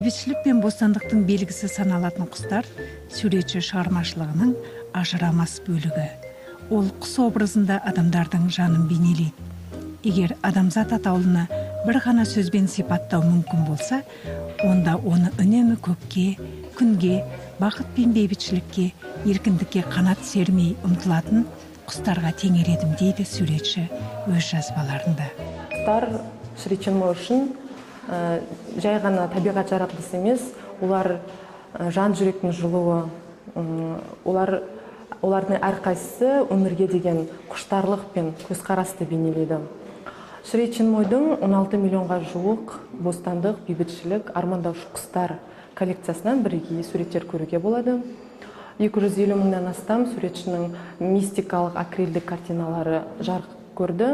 Бейбітшілік пен бостандықтың белгісі саналатын құстар суретші шығармашылығының ажырамас бөлігі. Ол құс образында адамдардың жанын бейнелейді. Егер адамзат атаулыны бір ғана сөзбен сипаттау мүмкін болса, онда оны үнемі көкке, күнге, бақыт пен бейбітшілікке, еркіндікке қанат сермей ұмтылатын құстарға теңер едім дейді суретші өз жазбаларында. Құстар Шри Чинмой үшін жай ғана табиғат жаратылысы емес, олар жан жүректің жылуы, олардың әрқайсысы өмірге деген құштарлық пен көзқарасты бейнелейді. Шри Чинмойдың 16 миллионға жуық бостандық, бейбітшілік, армандаушы құстар коллекциясынан бірегей суреттер көруге болады. 250 мыңнан астам суретшінің мистикалық акрилдік картиналары жарық көрді.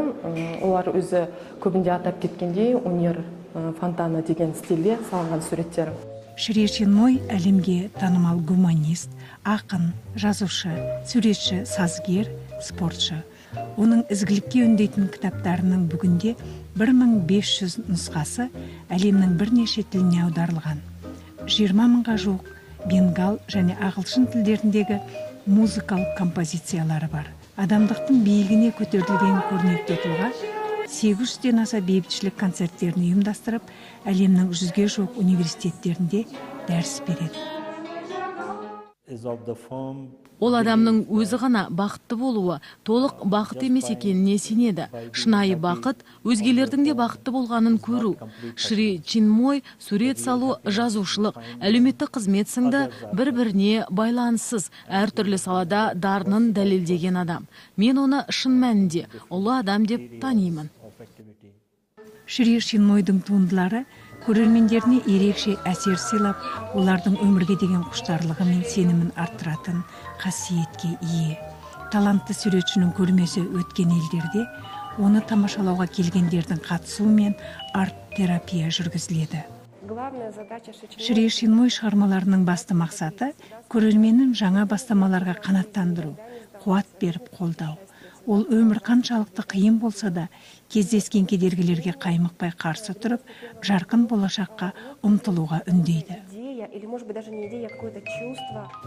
Олар өзі көбінде атап кеткендей өнер фонтаны деген стильде салынған суреттер. Шри Чинмой әлемге танымал гуманист, ақын, жазушы, суретші, сазгер, спортшы. Оның ізгілікке үндейтін кітаптарының бүгінде 1500 нұсқасы әлемнің бірнеше тіліне аударылған. 20 мыңға жуық бенгал және ағылшын тілдеріндегі музыкалық композициялары бар. Адамдықтың биігіне көтерілген көрнекті тұлға 800-ден аса бейбітшілік концерттерін ұйымдастырып, әлемнің 100-ге жуық университеттерінде дәріс береді. Ол адамның өзі ғана бақытты болуы, толық бақыт емес екеніне сенеді. Шынайы бақыт, өзгелердің де бақытты болғанын көру. Шри Чинмой сурет салу, жазушылық, әлеуметтік қызмет сынды бір-біріне байланыссыз әртүрлі салада дарынын дәлелдеген адам. Мен оны шын мәнінде ұлы адам деп танимын. Шри Чинмойдың туындылары көрермендеріне ерекше әсер сыйлап, олардың өмірге деген құштарлығы мен сенімін арттыратын қасиетке ие. Талантты суретшінің көрмесі өткен елдерде оны тамашалауға келгендердің қатысуымен арт-терапия жүргізіледі. Шри Чинмой шығармаларының басты мақсаты көрерменін жаңа бастамаларға қанаттандыру, қуат беріп қолдау. Ол өмір қаншалықты қиын болса да, кездескен кедергілерге қаймықпай қарсы тұрып, жарқын болашаққа ұмтылуға үндейді.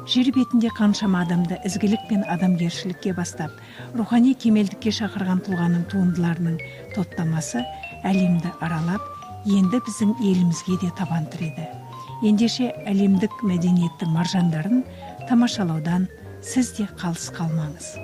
Жер бетінде қаншама адамды ізгілік пен адамгершілікке бастап, рухани кемелдікке шақырған тұлғаның туындыларының топтамасы әлемді аралап, енді біздің елімізге де табан тіреді. Ендеше әлемдік мәдениеттің маржандарын тамашалаудан сіз де қалыс қалмаңыз.